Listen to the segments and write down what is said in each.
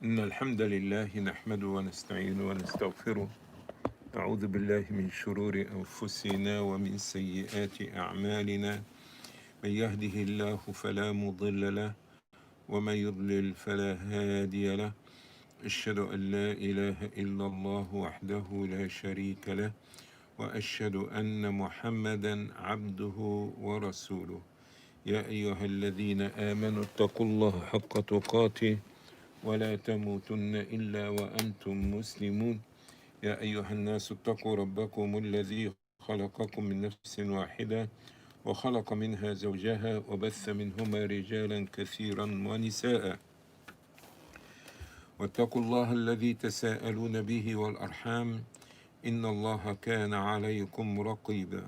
إن الحمد لله نحمده ونستعينه ونستغفره. أعوذ بالله من شرور أنفسنا ومن سيئات أعمالنا. من يهده الله فلا مضل له ومن يضلل فلا هادي له. أشهد أن لا إله إلا الله وحده لا شريك له وأشهد أن محمدا عبده ورسوله. يا أيها الذين آمنوا اتقوا الله حق تقاته ولا تموتن إلا وأنتم مسلمون. يا أيها الناس اتقوا ربكم الذي خلقكم من نفس واحدة وخلق منها زوجها وبث منهما رجالا كثيرا ونساء. واتقوا الله الذي تساءلون به والأرحام إن الله كان عليكم رقيبا.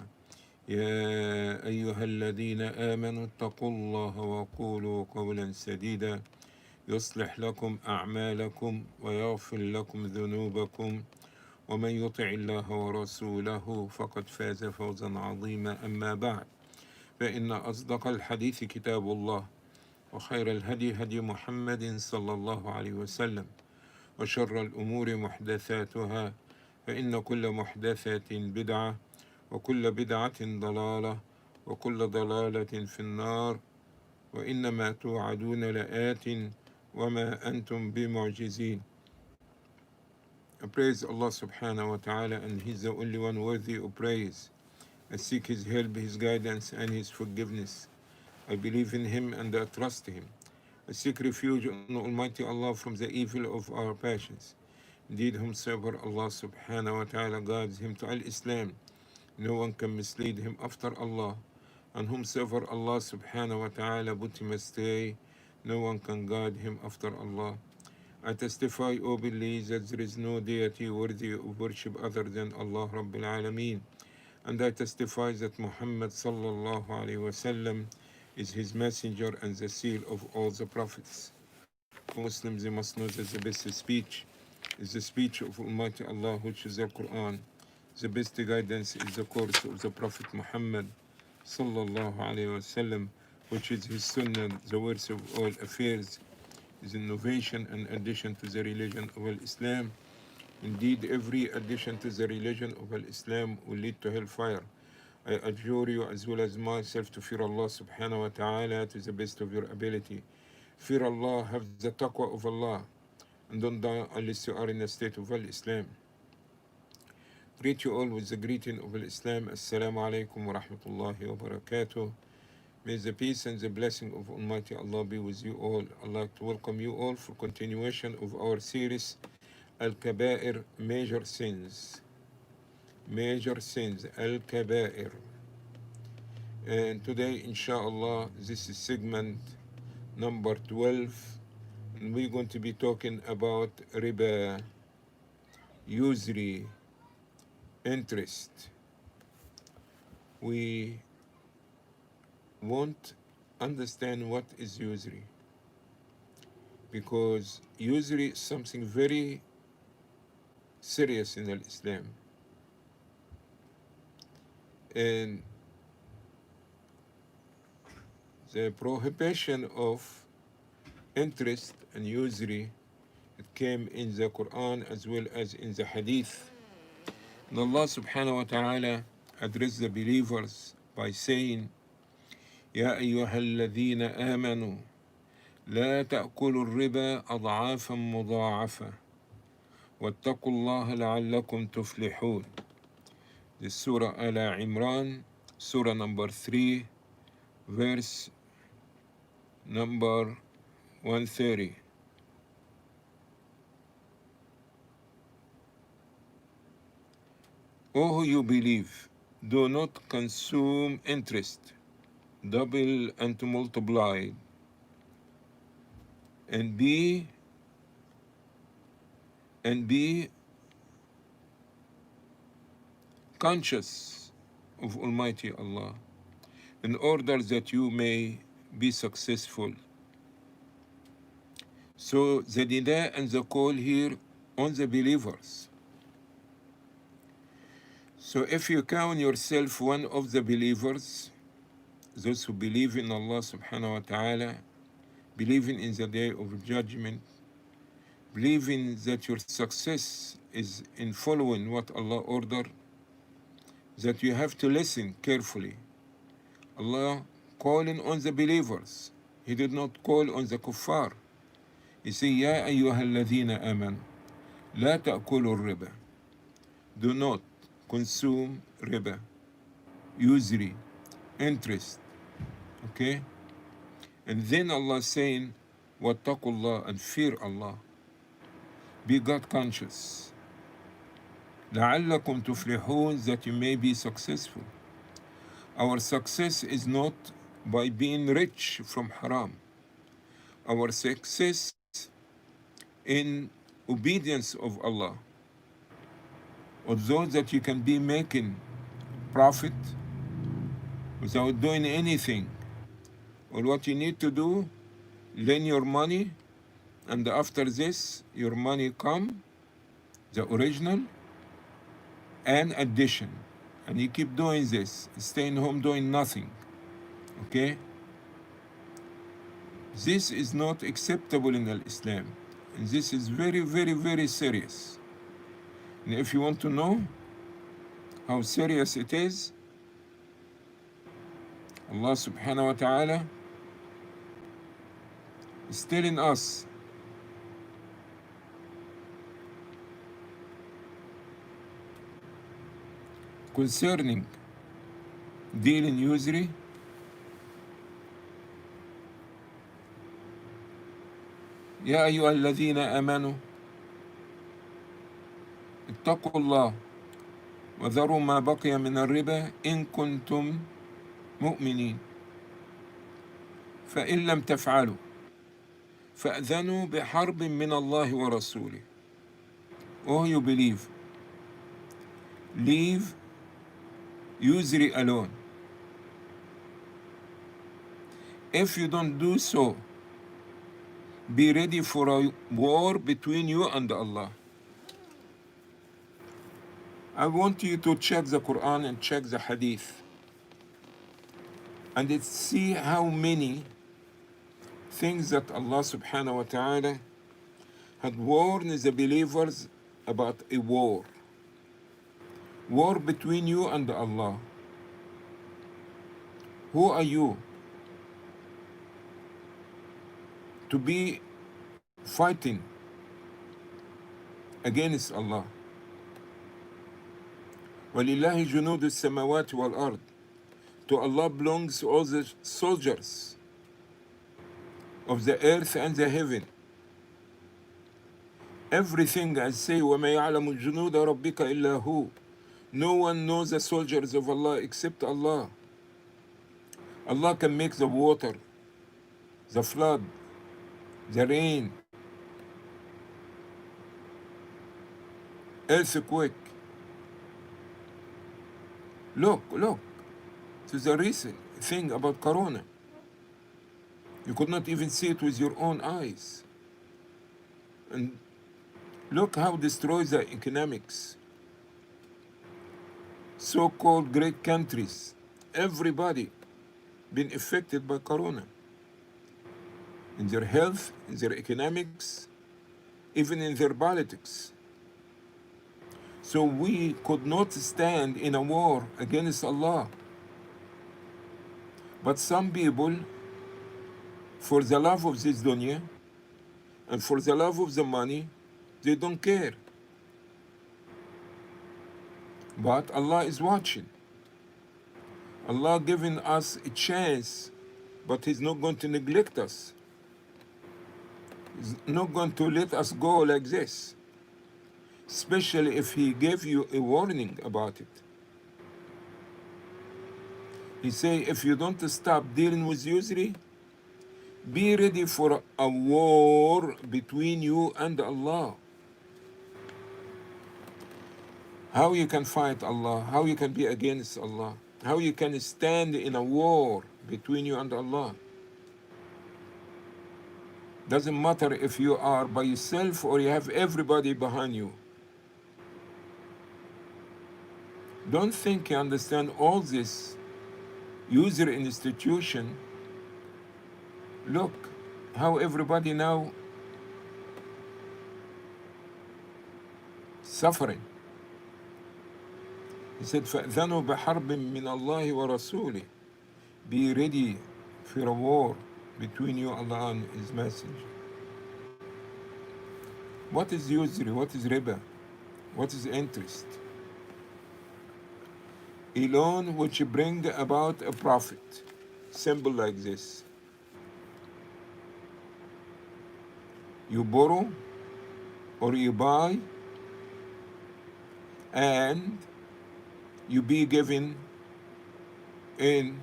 يا أيها الذين آمنوا اتقوا الله وقولوا قولا سديدا يصلح لكم أعمالكم ويغفر لكم ذنوبكم ومن يطع الله ورسوله فقد فاز فوزا عظيما. أما بعد، فإن أصدق الحديث كتاب الله وخير الهدي هدي محمد صلى الله عليه وسلم وشر الأمور محدثاتها فإن كل محدثة بدعة وكل بدعة ضلالة وكل ضلالة في النار. وإنما توعدون لآت وما أنتم بمعجزين. I praise Allah subhanahu wa ta'ala, and He's the only one worthy of praise. I seek His help, His guidance, and His forgiveness. I believe in Him and I trust Him. I seek refuge on Almighty Allah from the evil of our passions. Indeed, whomsoever Allah subhanahu wa ta'ala guides him to Al-Islam, no one can mislead him after Allah. And whomsoever Allah subhanahu wa ta'ala put him astray, no one can guide him after Allah. I testify, O believe, that there is no deity worthy of worship other than Allah Rabbil Alameen. And I testify that Muhammad sallallahu alayhi wasallam is his messenger and the seal of all the prophets. For Muslims, they must know that the best speech is the speech of Almighty Allah, which is the Quran. The best guidance is the course of the Prophet Muhammad sallallahu alayhi wasallam, which is his sunnah. The worst of all affairs is innovation and addition to the religion of Islam. Indeed, every addition to the religion of Islam will lead to hellfire. I adjure you as well as myself to fear Allah subhanahu wa ta'ala to the best of your ability. Fear Allah, have the taqwa of Allah, and don't die unless you are in a state of Islam. Greet you all with the greeting of Islam. Assalamu alaikum wa rahmatullahi wa barakatuh. May the peace and the blessing of Almighty Allah be with you all. I'd like to welcome you all for continuation of our series Alkabaaer, Major Sins. Major Sins, Alkabaaer. And today, inshallah, this is segment number 12. And we're going to be talking about riba, usury, interest. We won't understand what is usury, because usury is something very serious in Islam. And the prohibition of interest and usury, it came in the Quran as well as in the Hadith. And Allah subhanahu wa ta'ala addressed the believers by saying, يا أيها الذين آمنوا لا تأكلوا الربا أضعافا مضاعفة واتقوا الله لعلكم تفلحون. This Surah Ala Imran, Surah number 3, verse number 130. O who you believe, do not consume interest, double and multiply, and be conscious of Almighty Allah, in order that you may be successful. So the nida and the call here on the believers. So if you count yourself one of the believers, those who believe in Allah subhanahu wa ta'ala, believing in the day of judgment, believing that your success is in following what Allah ordered, that you have to listen carefully. Allah calling on the believers. He did not call on the kuffar. He said, يا أيها الذين آمنوا لا تأكلوا الربا. Do not consume riba, usury, interest. Okay? And then Allah saying, واتقوا الله, and fear Allah. Be God conscious. لعلكم تفلحون, that you may be successful. Our success is not by being rich from haram. Our success in obedience of Allah. Although that you can be making profit without doing anything. Or what you need to do, lend your money, and after this, your money come, the original, and addition. And you keep doing this, staying home doing nothing. Okay? This is not acceptable in Islam. And this is very, very, very serious. And if you want to know how serious it is, Allah subhanahu wa ta'ala is telling us concerning dealing usury. يا أيها الذين آمنوا اتقوا الله وذروا ما بقي من الربا إن كنتم مؤمنين فإن لم تفعلوا فأذنوا بحرب من الله ورسوله. Oh, you believe, leave usury alone. If you don't do so, be ready for a war between you and Allah. I want you to check the Quran and check the Hadith and see how many things that Allah subhanahu wa ta'ala had warned the believers about a war. War between you and Allah. Who are you to be fighting against Allah? وَلِلَّهِ جُنُودُ السَّمَوَاتِ وَالْأَرْضِ. To Allah belongs all the soldiers of the earth and the heaven. Everything I say, وَمَا يَعْلَمُ جُنُودَ رَبِّكَ إِلَّا هُوَ. No one knows the soldiers of Allah except Allah. Allah can make the water, the flood, the rain, earthquake. Look to the recent thing about Corona. You could not even see it with your own eyes. And look how it destroys the economics. So-called great countries, everybody been affected by Corona. In their health, in their economics, even in their politics. So we could not stand in a war against Allah. But some people, for the love of this dunya, and for the love of the money, they don't care. But Allah is watching. Allah giving us a chance, but He's not going to neglect us. He's not going to let us go like this, especially if He gave you a warning about it. He say, if you don't stop dealing with usury, be ready for a war between you and Allah. How you can fight Allah? How you can be against Allah? How you can stand in a war between you and Allah? Doesn't matter if you are by yourself or you have everybody behind you. Don't think you understand all this user institution. Look how everybody now suffering. He said, فَأْذَنُوا بِحَرْبٍ مِّنَ اللَّهِ وَرَسُولِهِ. Be ready for a war between you, Allah, and His Messenger. What is usury? What is riba? What is interest? A loan which bring about a profit. Simple like this. You borrow or you buy and you be given in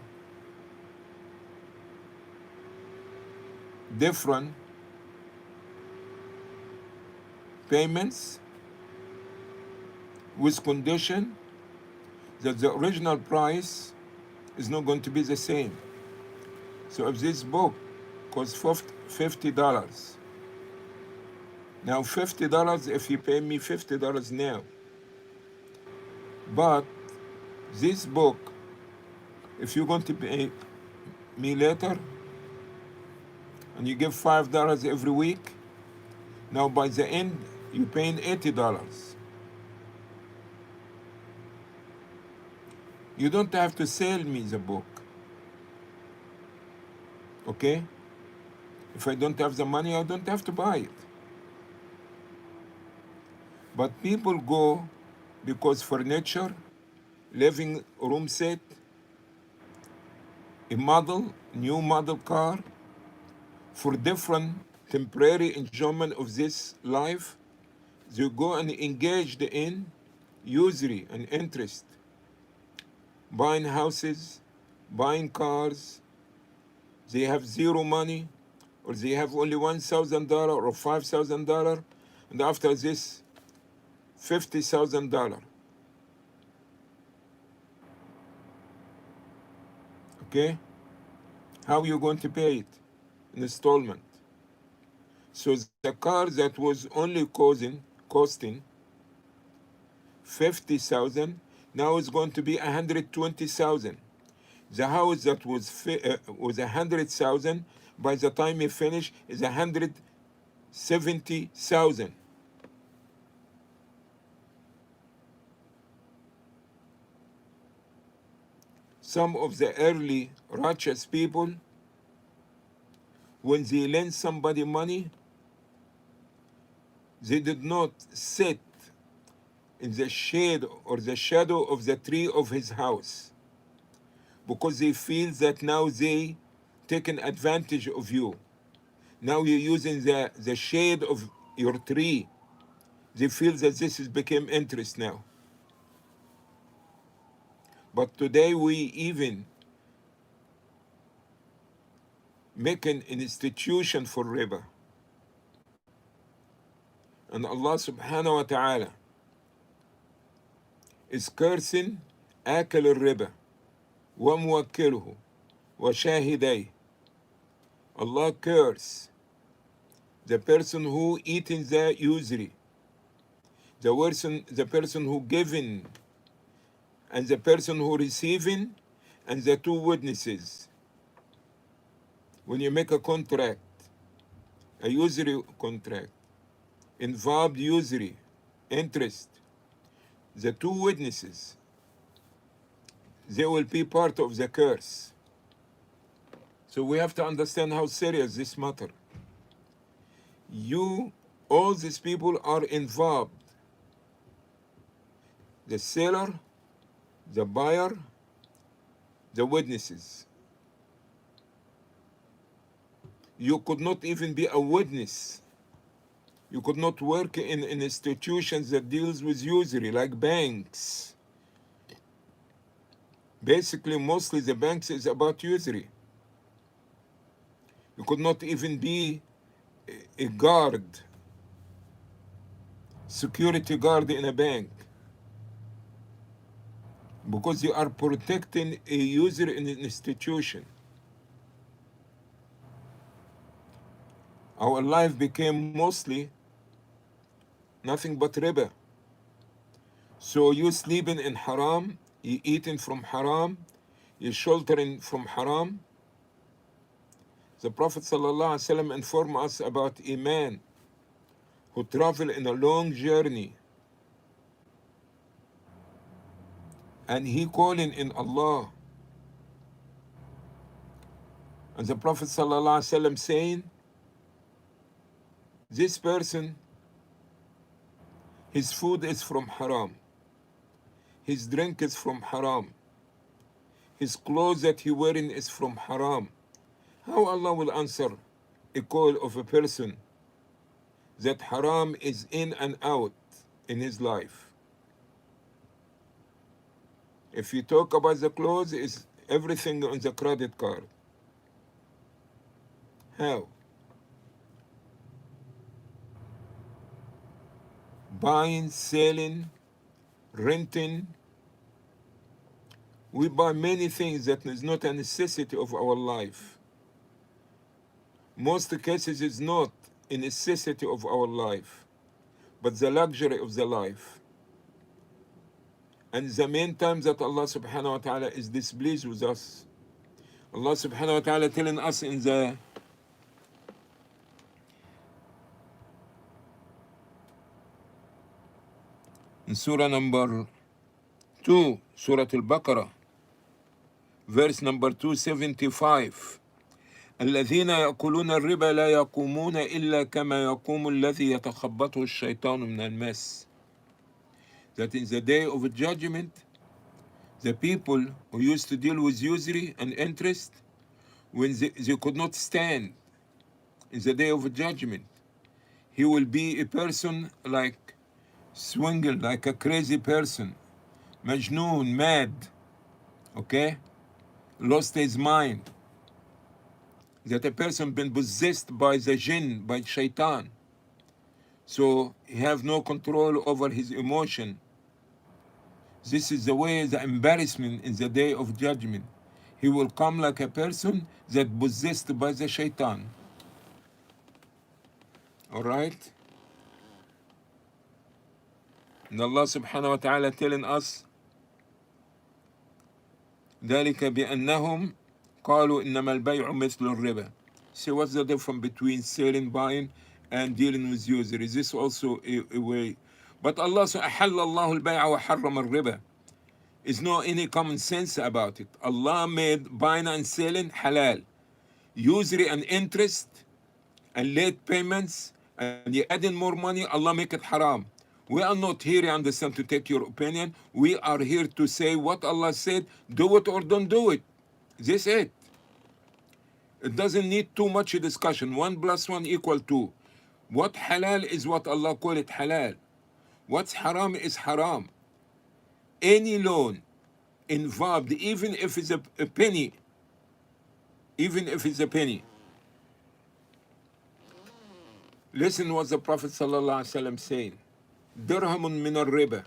different payments with condition that the original price is not going to be the same. So if this book costs $50, now $50 if you pay me $50 now, but this book, if you're going to pay me later and you give $5 every week, now by the end you're paying $80. You don't have to sell me the book, okay? If I don't have the money, I don't have to buy it. But people go because furniture, living room set, a model, new model car, for different temporary enjoyment of this life, they go and engage in usury and interest, buying houses, buying cars. They have zero money, or they have only $1,000 or $5,000, and after this, $50,000. Okay? How are you going to pay it? In installment. So the car that was only costing 50,000 now is going to be 120,000. The house that was 100,000 by the time you finish is 170,000. Some of the early righteous people, when they lend somebody money, they did not sit in the shade or the shadow of the tree of his house, because they feel that now they taken advantage of you. Now you're using the shade of your tree. They feel that this has become interest now. But today we even make an institution for riba. And Allah subhanahu wa ta'ala is cursing آكل الربا وموكله وشاهديه. Allah curse the person who eating the usury, the person who giving, and the person who receiving, and the two witnesses. When you make a contract, a usury contract, involved usury, interest, the two witnesses, they will be part of the curse. So we have to understand how serious this matter. All these people are involved. The seller, the buyer, the witnesses. You could not even be a witness. You could not work in institutions that deals with usury, like banks. Basically, mostly the banks is about usury. You could not even be a guard, security guard in a bank, because you are protecting a user in an institution. Our life became mostly nothing but riba. So you sleeping in haram, you eating from haram, you sheltering from haram. The Prophet ﷺ informed us about a man who traveled in a long journey and he calling in Allah. And the Prophet sallallahu alaihi wasallam saying, this person, his food is from haram, his drink is from haram, his clothes that he wearing is from haram. How Allah will answer a call of a person that haram is in and out in his life? If you talk about the clothes, it's everything on the credit card. How? Buying, selling, renting. We buy many things that is not a necessity of our life. Most cases is not a necessity of our life, but the luxury of the life. And the main time that Allah subhanahu wa ta'ala is displeased with us. Allah subhanahu wa ta'ala telling us in surah number 2, Surah Al-Baqarah, verse number 275. الذين يأكلون الربا لا يقومون إلا كما يقوم الذي يتخبطه الشيطان من المس. That in the day of judgment, the people who used to deal with usury and interest, when they could not stand in the day of judgment, he will be a person like swinging, like a crazy person, majnoon, mad, okay, lost his mind. That a person been possessed by the jinn, by shaitan, so he have no control over his emotion. This is the way, the embarrassment in the day of judgment. He will come like a person that possessed by the shaitan. All right? And Allah subhanahu wa ta'ala telling us, ذلك بأنهم قالوا إنما البيع مثل الربا. So what's the difference between selling, buying, and dealing with usury? Is this also a way? But Allah أحل الله البيع وحرم الربا. There's no any common sense about it. Allah made buying and selling halal. Usury and interest and late payments and you add in more money, Allah make it haram. We are not here, you understand, to take your opinion. We are here to say what Allah said, do it or don't do it. This is it. It doesn't need too much discussion. 1 + 1 = 2. What halal is what Allah call it halal. What's haram is haram. Any loan involved, even if it's a penny, even if it's a penny. Listen what the Prophet sallallahu alaihi wasallam saying. درهم من الربا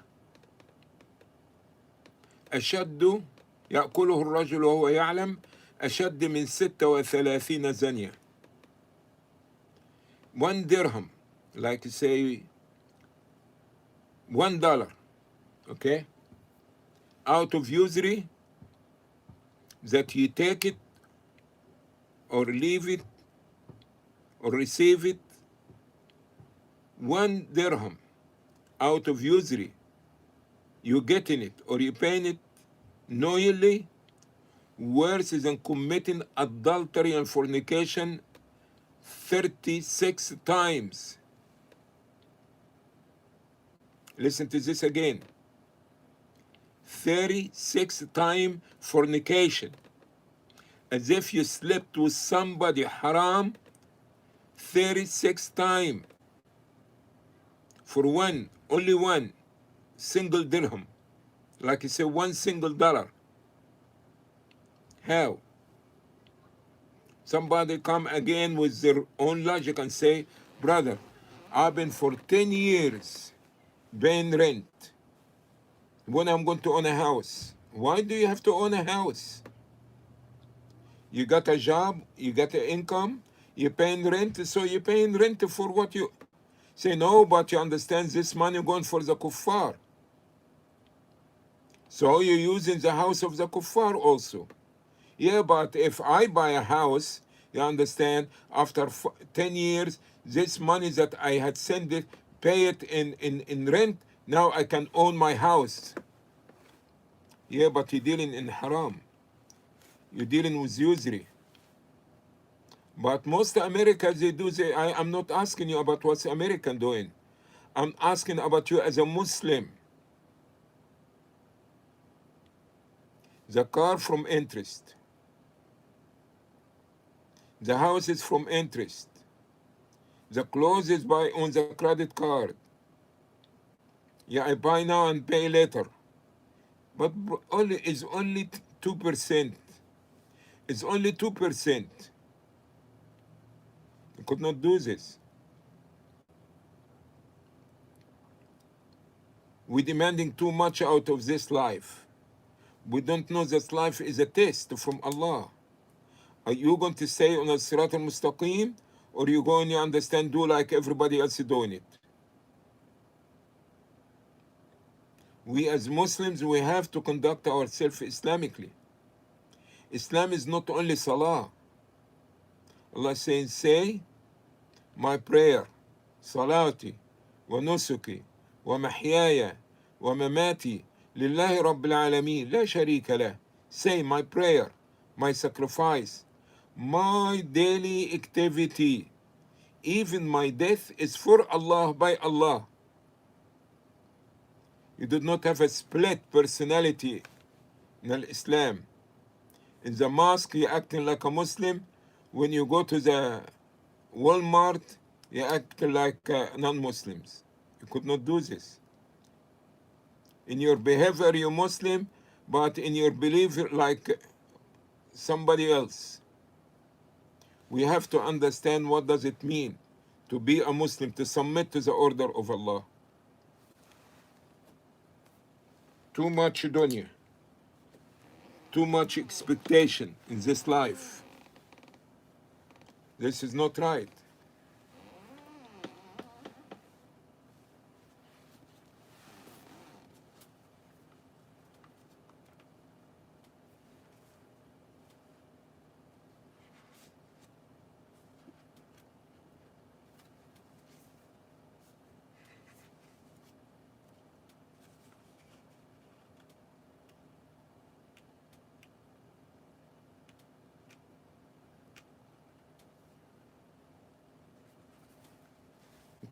أشد يأكله الرجل وهو يعلم أشد من 36 زنية. 1 dirham, like say $1, okay, out of usury, that you take it or leave it or receive it, 1 dirham out of usury, you getting it or you paying it knowingly, worse than committing adultery and fornication 36 times. Listen to this again. 36 times fornication. As if you slept with somebody haram 36 times for only one single dirham. Like you say, $1 single. How? Somebody come again with their own logic and say, brother, I've been for 10 years paying rent. When I'm going to own a house. Why do you have to own a house? You got a job, you got an income, you're paying rent, so you're paying rent for what you say. No, but you understand this money going for the kuffar. So you're using the house of the kuffar also. Yeah, but if I buy a house, you understand, after 10 years, this money that I had sent it, pay it in rent, now I can own my house. Yeah, but you're dealing in haram. You're dealing with usury. But most Americans, they do. I'm not asking you about what's American doing. I'm asking about you as a Muslim. The car from interest. The house is from interest. The clothes is buy on the credit card. Yeah, I buy now and pay later. But only 2%. It's only 2%. You could not do this. We're demanding too much out of this life. We don't know that life is a test from Allah. Are you going to stay on a Sirat al-Mustaqim, or are you going to understand, do like everybody else is doing it? We as Muslims, we have to conduct ourselves Islamically. Islam is not only Salah. Allah is saying, say, my prayer, Salati, wa nusuki, wa mahyaya, wa mamati, lillahi rabbil alameen, la sharika lah. Say, my prayer, my sacrifice, my daily activity, even my death is for Allah, by Allah. You do not have a split personality in Islam. In the mosque, you're acting like a Muslim. When you go to the Walmart, you act like non-Muslims. You could not do this. In your behavior, you're Muslim, but in your belief, you're like somebody else. We have to understand what does it mean to be a Muslim, to submit to the order of Allah. Too much dunya, too much expectation in this life. This is not right.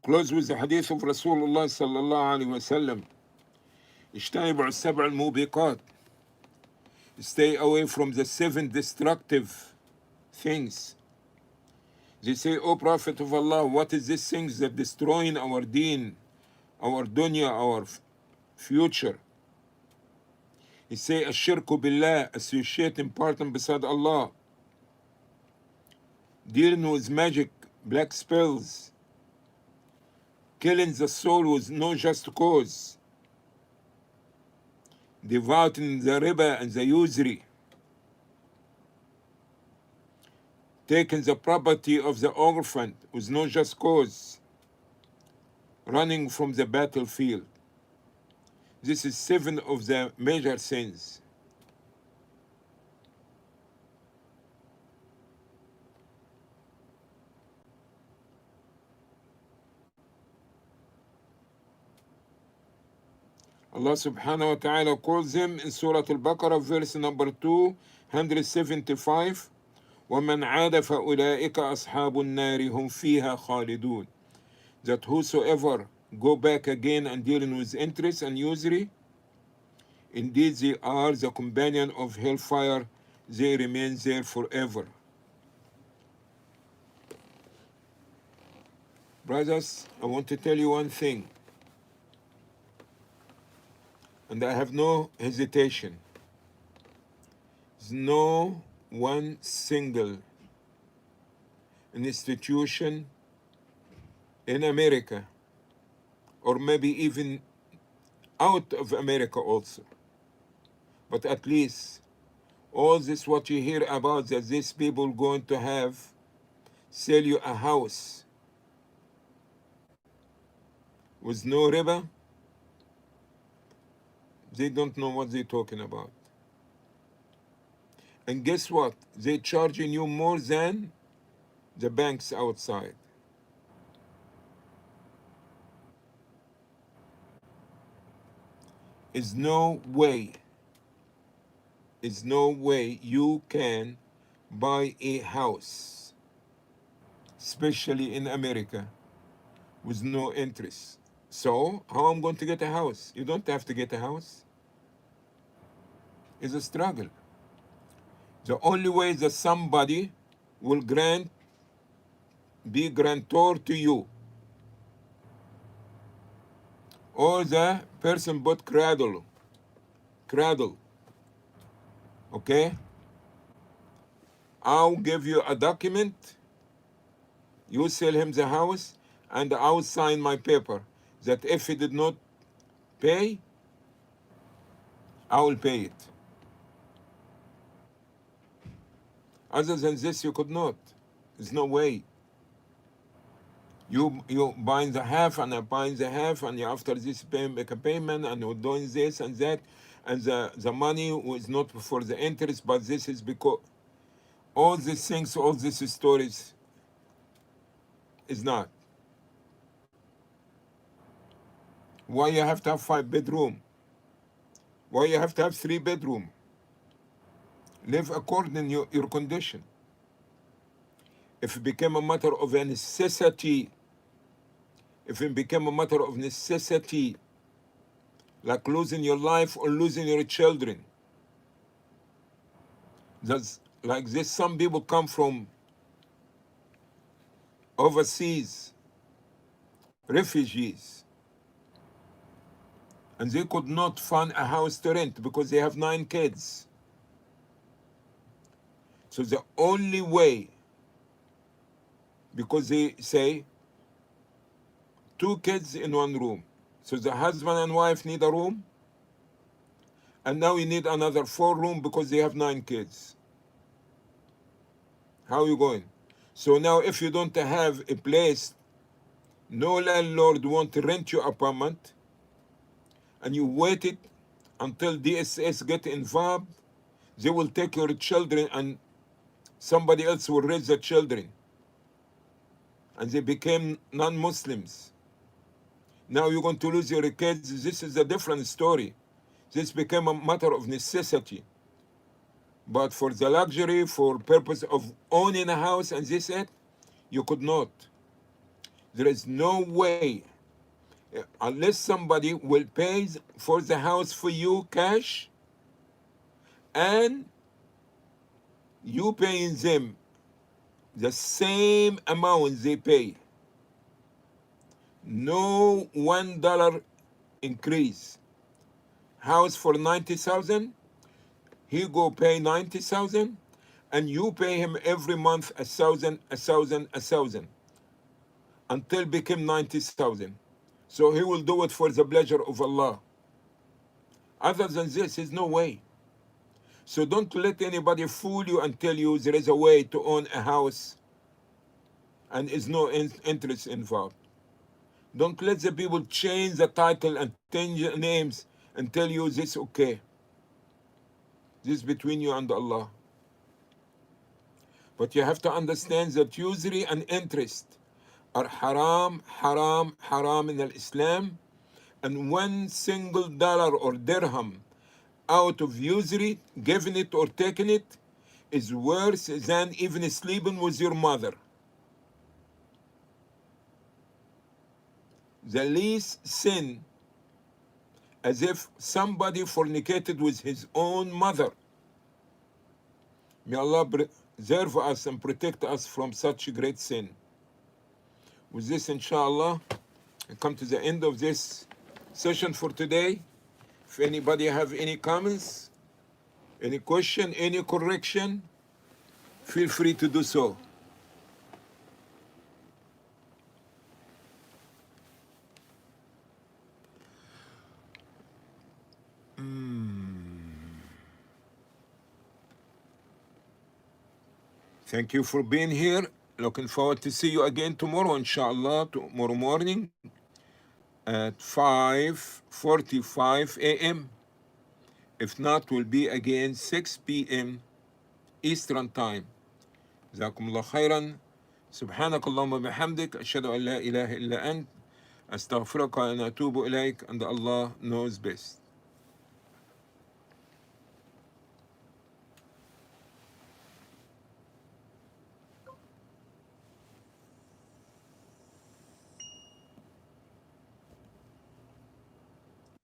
Close with the hadith of Rasulullah sallallahu alaihi wasallam. اجتنبوا السبع الموبقات. Stay away from the 7 destructive things. They say, O Prophet of Allah, what is these things that destroying our deen, our dunya, our future? He say, الشرك بالله, associating partner beside Allah, dealing with magic, black spells, killing the soul with no just cause, devoting the riba and the usury, taking the property of the orphan with no just cause, running from the battlefield. This is 7 of the major sins. Allah subhanahu wa ta'ala calls them in Surah Al-Baqarah, verse number 275, وَمَنْ عَادَ فَأُولَٰئِكَ أَصْحَابُ النَّارِ هُمْ فِيهَا خَالِدُونَ. That whosoever go back again and dealing with interest and usury, indeed they are the companion of hellfire, they remain there forever. Brothers, I want to tell you one thing, and I have no hesitation. There's no one single institution in America, or maybe even out of America also, but at least all this what you hear about, that these people going to have, sell you a house with no riba, they don't know what they're talking about. And guess what? They're charging you more than the banks outside. Is no way is no way you can buy a house, especially in America, with no interest. So how I'm going to get a house? You don't have to get a house. It's a struggle. The only way that somebody will be grantor to you, or the person bought cradle, okay? I'll give you a document, you sell him the house, and I'll sign my paper that if he did not pay, I will pay it. Other than this, you could not. There's no way. You buying the half, and I buying the half, and after this make a payment, and you're doing this and that, and the money was not for the interest, but this is because all these things, all these stories is not. Why you have to have 5 bedroom? Why you have to have 3 bedroom? Live according to your condition. If it became a matter of a necessity, like losing your life or losing your children, that's like this. Some people come from overseas, refugees, and they could not find a house to rent because they have 9 kids. So the only way, because they say 2 kids in 1 room, so the husband and wife need a room, and now you need another 4 room because they have 9 kids. How are you going? So now if you don't have a place, no landlord want to rent your apartment, and you waited until DSS get involved, they will take your children and somebody else will raise the children, and they became non-Muslims. Now you're going to lose your kids. This is a different story. This became a matter of necessity. But for the luxury, for purpose of owning a house and this it, you could not. There is no way, unless somebody will pay for the house for you cash, and you paying them the same amount they pay. No $1 increase. House for 90,000, he go pay 90,000, and you pay him every month 1,000, until become 90,000. So he will do it for the pleasure of Allah. Other than this, there's no way. So don't let anybody fool you and tell you there is a way to own a house and is no interest involved. Don't let the people change the title and change the names and tell you this okay. This is between you and Allah. But you have to understand that usury and interest are haram, haram, haram in Islam, and one single dollar or dirham out of usury, giving it or taking it, is worse than even sleeping with your mother. The least sin, as if somebody fornicated with his own mother. May Allah preserve us and protect us from such a great sin. With this, inshallah, I come to the end of this session for today. If anybody have any comments, any question, any correction, feel free to do so. Thank you for being here. Looking forward to see you again tomorrow, inshallah, tomorrow morning at 5:45 a.m. If not, will be again 6 p.m. Eastern Time. جزاكم الله خيرا. سبحانك اللهم بحمدك أشهد أن لا إله إلا أنت أستغفرك وأتوب إليك, and Allah knows best.